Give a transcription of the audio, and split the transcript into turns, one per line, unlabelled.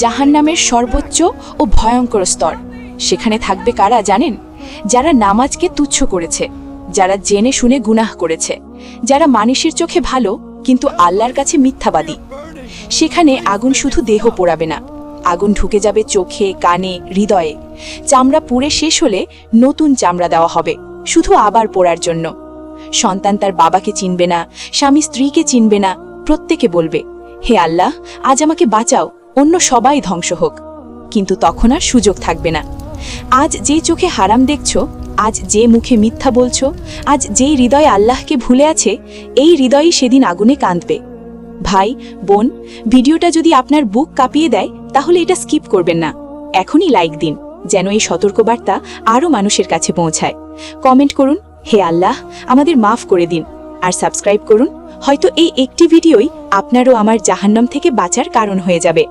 জাহান্নামের সর্বোচ্চ ও ভয়ঙ্কর স্তর। সেখানে থাকবে কারা জানেন? যারা নামাজকে তুচ্ছ করেছে, যারা জেনে শুনে গুনাহ করেছে, যারা মানুষের চোখে ভালো কিন্তু আল্লাহর কাছে মিথ্যাবাদী। সেখানে আগুন শুধু দেহ পোড়াবে না, আগুন ঢুকে যাবে চোখে, কানে, হৃদয়ে। চামড়া পুড়ে শেষ হলে নতুন চামড়া দেওয়া হবে, শুধু আবার পোড়ার জন্য। সন্তান তার বাবাকে চিনবে না, স্বামী স্ত্রীকে চিনবে না। প্রত্যেকে বলবে, হে আল্লাহ, আজ আমাকে বাঁচাও, অন্য সবাই ধ্বংস হোক। কিন্তু তখন আর সুযোগ থাকবে না। আজ যে চোখে হারাম দেখছো, আজ যে মুখে মিথ্যা বলছো, আজ যেই হৃদয় আল্লাহকে ভুলে আছে, এই হৃদয়ই সেদিন আগুনে কাঁদবে। ভাই, বোন, ভিডিওটা যদি আপনার বুক কাঁপিয়ে দেয় তাহলে এটা স্কিপ করবেন না। এখনই লাইক দিন, যেন এই সতর্কবার্তা আরও মানুষের কাছে পৌঁছায়। কমেন্ট করুন, হে আল্লাহ, আমাদের মাফ করে দিন। আর সাবস্ক্রাইব করুন, হয়তো এই একটি ভিডিওই আপনারও আমার জাহান্নাম থেকে বাঁচার কারণ হয়ে যাবে।